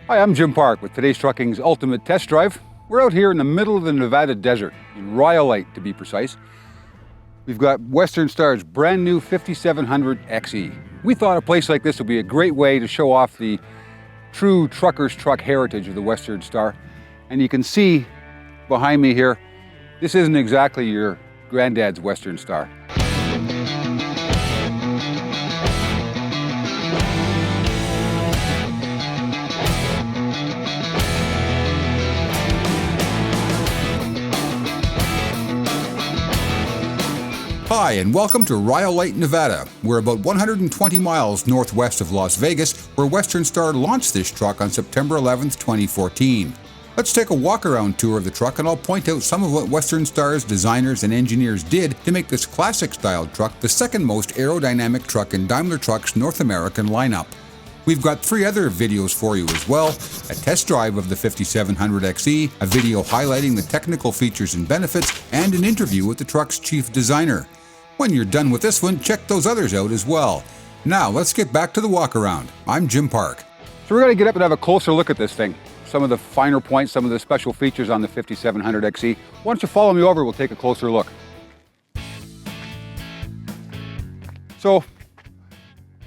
Hi, I'm Jim Park with today's Trucking's Ultimate Test Drive. We're out here in the middle of the Nevada desert, in Rhyolite to be precise. We've got Western Star's brand new 5700 XE. We thought a place like this would be a great way to show off the true trucker's truck heritage of the Western Star. And you can see behind me here, this isn't exactly your granddad's Western Star. Hi, and welcome to Rhyolite, Nevada. We're about 120 miles northwest of Las Vegas, where Western Star launched this truck on September 11th, 2014. Let's take a walk-around tour of the truck, and I'll point out some of what Western Star's designers and engineers did to make this classic-styled truck the second most aerodynamic truck in Daimler Truck's North American lineup. We've got 3 other videos for you as well: a test drive of the 5700 XE, a video highlighting the technical features and benefits, and an interview with the truck's chief designer. When you're done with this one, check those others out as well. Now, let's get back to the walk-around. I'm Jim Park. So we're going to get up and have a closer look at this thing. Some of the finer points, some of the special features on the 5700 XE. Why don't you follow me over, we'll take a closer look. So,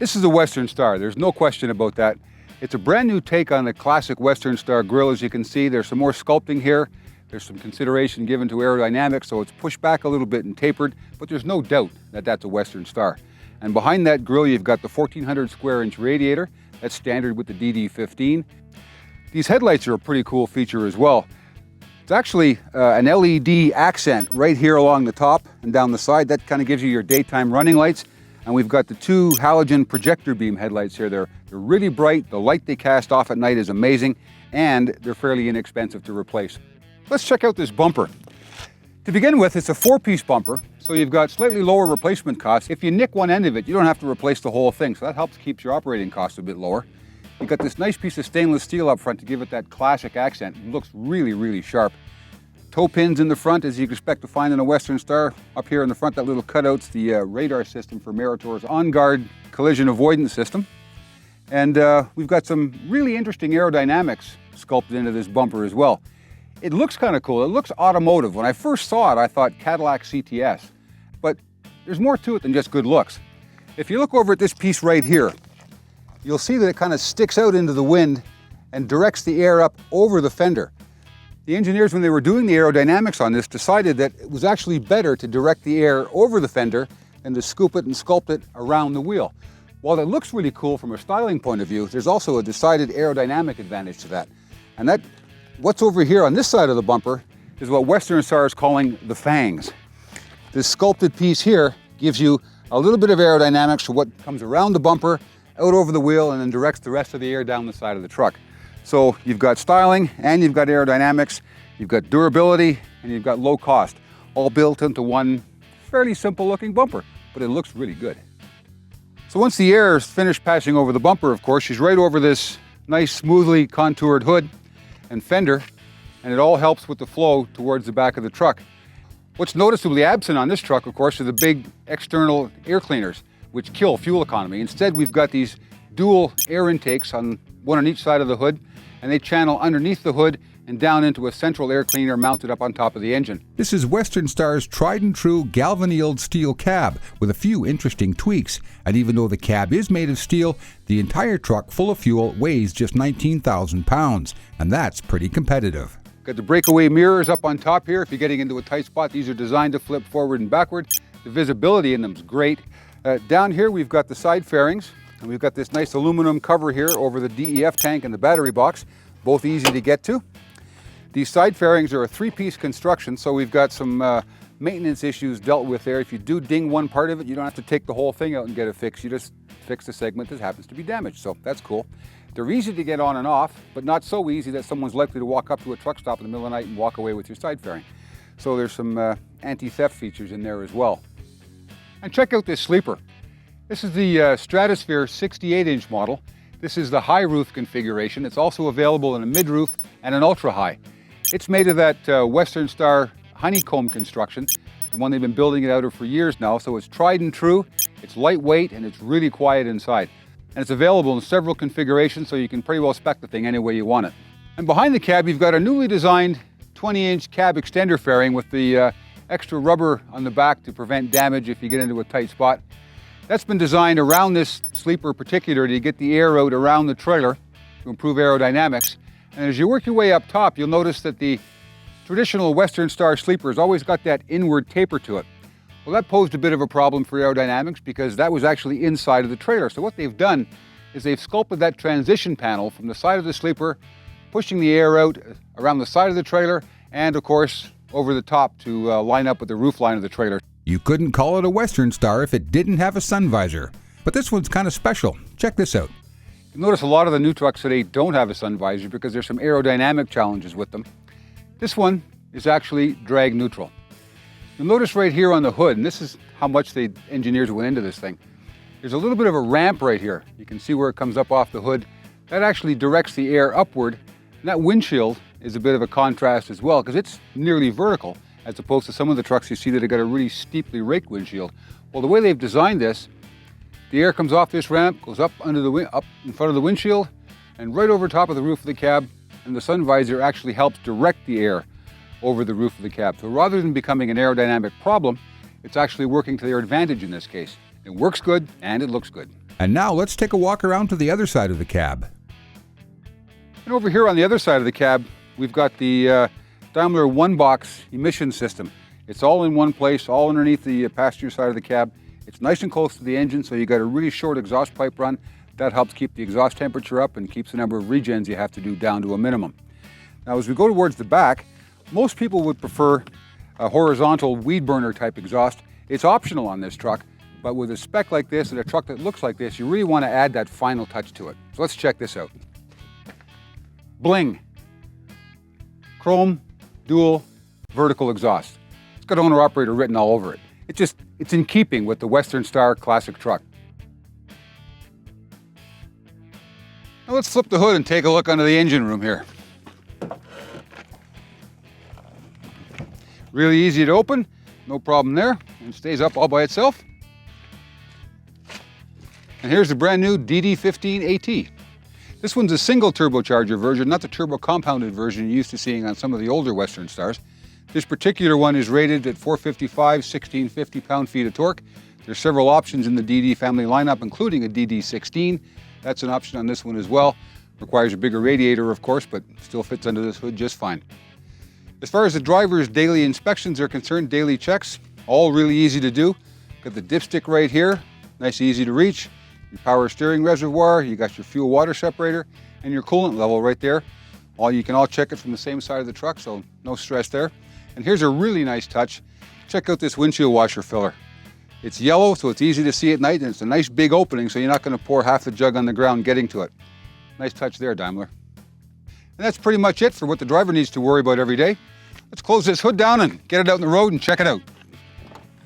this is the Western Star, there's no question about that. It's a brand new take on the classic Western Star grille. As you can see, there's some more sculpting here. There's some consideration given to aerodynamics, so it's pushed back a little bit and tapered, but there's no doubt that that's a Western Star. And behind that grille, you've got the 1400 square inch radiator. That's standard with the DD15. These headlights are a pretty cool feature as well. It's actually an LED accent right here along the top and down the side. That kind of gives you your daytime running lights. And we've got the 2 halogen projector beam headlights here. They're really bright. The light they cast off at night is amazing, and they're fairly inexpensive to replace. Let's check out this bumper. To begin with, it's a 4-piece bumper, so you've got slightly lower replacement costs. If you nick one end of it, you don't have to replace the whole thing, so that helps keep your operating costs a bit lower. You've got this nice piece of stainless steel up front to give it that classic accent. It looks really, really sharp. Toe pins in the front, as you'd expect to find in a Western Star. Up here in the front, that little cutout's the radar system for Meritor's on-guard collision avoidance system. And we've got some really interesting aerodynamics sculpted into this bumper as well. It looks kind of cool. It looks automotive. When I first saw it, I thought Cadillac CTS. But there's more to it than just good looks. If you look over at this piece right here, you'll see that it kind of sticks out into the wind and directs the air up over the fender. The engineers, when they were doing the aerodynamics on this, decided that it was actually better to direct the air over the fender than to scoop it and sculpt it around the wheel. While it looks really cool from a styling point of view, there's also a decided aerodynamic advantage to that. And what's over here on this side of the bumper is what Western Star is calling the fangs. This sculpted piece here gives you a little bit of aerodynamics for what comes around the bumper, out over the wheel, and then directs the rest of the air down the side of the truck. So you've got styling, and you've got aerodynamics, you've got durability, and you've got low cost, all built into one fairly simple looking bumper, but it looks really good. So once the air is finished passing over the bumper, of course, she's right over this nice smoothly contoured hood and fender, and it all helps with the flow towards the back of the truck. What's noticeably absent on this truck, of course, are the big external air cleaners, which kill fuel economy. Instead, we've got these dual air intakes, one on each side of the hood, and they channel underneath the hood and down into a central air cleaner mounted up on top of the engine. This is Western Star's tried and true galvanized steel cab with a few interesting tweaks. And even though the cab is made of steel, the entire truck full of fuel weighs just 19,000 pounds, and that's pretty competitive. Got the breakaway mirrors up on top here. If you're getting into a tight spot, these are designed to flip forward and backward. The visibility in them is great. Down here we've got the side fairings, and we've got this nice aluminum cover here over the DEF tank and the battery box, both easy to get to. These side fairings are a 3-piece construction, so we've got some maintenance issues dealt with there. If you do ding one part of it, you don't have to take the whole thing out and get it fixed. You just fix the segment that happens to be damaged, so that's cool. They're easy to get on and off, but not so easy that someone's likely to walk up to a truck stop in the middle of the night and walk away with your side fairing. So there's some anti-theft features in there as well. And check out this sleeper. This is the Stratosphere 68-inch model. This is the high roof configuration. It's also available in a mid-roof and an ultra-high. It's made of that Western Star honeycomb construction, the one they've been building it out of for years now, so it's tried and true, it's lightweight, and it's really quiet inside. and it's available in several configurations, so you can pretty well spec the thing any way you want it. And behind the cab, you've got a newly designed 20-inch cab extender fairing with the extra rubber on the back to prevent damage if you get into a tight spot. That's been designed around this sleeper particular to get the air out around the trailer to improve aerodynamics. And as you work your way up top, you'll notice that the traditional Western Star sleeper has always got that inward taper to it. Well, that posed a bit of a problem for aerodynamics because that was actually inside of the trailer. So what they've done is they've sculpted that transition panel from the side of the sleeper, pushing the air out around the side of the trailer and, of course, over the top to line up with the roof line of the trailer. You couldn't call it a Western Star if it didn't have a sun visor. But this one's kind of special. Check this out. You'll notice a lot of the new trucks today don't have a sun visor because there's some aerodynamic challenges with them. This one is actually drag neutral. You'll notice right here on the hood, and this is how much the engineers went into this thing, there's a little bit of a ramp right here. You can see where it comes up off the hood. That actually directs the air upward, and that windshield is a bit of a contrast as well because it's nearly vertical as opposed to some of the trucks you see that have got a really steeply raked windshield. Well, the way they've designed this, the air comes off this ramp, goes up up in front of the windshield, and right over top of the roof of the cab, and the sun visor actually helps direct the air over the roof of the cab. So rather than becoming an aerodynamic problem, it's actually working to their advantage in this case. It works good and it looks good. And now let's take a walk around to the other side of the cab. And over here on the other side of the cab, we've got the Daimler one-box emission system. It's all in one place, all underneath the passenger side of the cab. It's nice and close to the engine, so you got a really short exhaust pipe run. That helps keep the exhaust temperature up and keeps the number of regens you have to do down to a minimum. Now, as we go towards the back, most people would prefer a horizontal weed burner type exhaust. It's optional on this truck, but with a spec like this and a truck that looks like this, you really want to add that final touch to it. So let's check this out. Bling. Chrome, dual, vertical exhaust. It's got owner-operator written all over it. It's in keeping with the Western Star classic truck. Now let's flip the hood and take a look under the engine room here. Really easy to open, no problem there, and it stays up all by itself. And here's the brand new DD15 AT. This one's a single turbocharger version, not the turbo compounded version you're used to seeing on some of the older Western Stars. This particular one is rated at 455, 1650 pound-feet of torque. There's several options in the DD family lineup, including a DD16. That's an option on this one as well. Requires a bigger radiator, of course, but still fits under this hood just fine. As far as the driver's daily inspections are concerned, daily checks, all really easy to do. Got the dipstick right here, nice easy to reach. Your power steering reservoir, you got your fuel water separator, and your coolant level right there. You can all check it from the same side of the truck, so no stress there. And here's a really nice touch. Check out this windshield washer filler. It's yellow, so it's easy to see at night, and it's a nice big opening, so you're not going to pour half the jug on the ground getting to it. Nice touch there, Daimler. And that's pretty much it for what the driver needs to worry about every day. Let's close this hood down and get it out on the road and check it out.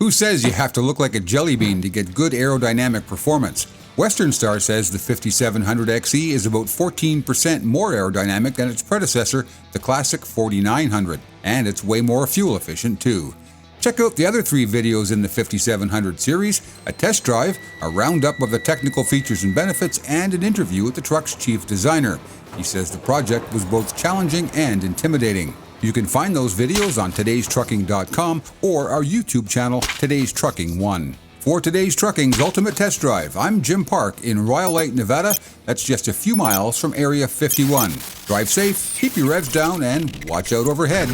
Who says you have to look like a jelly bean to get good aerodynamic performance? Western Star says the 5700XE is about 14% more aerodynamic than its predecessor, the classic 4900, and it's way more fuel efficient too. Check out the other 3 videos in the 5700 series, a test drive, a roundup of the technical features and benefits, and an interview with the truck's chief designer. He says the project was both challenging and intimidating. You can find those videos on todaystrucking.com or our YouTube channel, Today's Trucking 1. For Today's Trucking's Ultimate Test Drive, I'm Jim Park in Royal Lake, Nevada. That's just a few miles from Area 51. Drive safe, keep your revs down, and watch out overhead.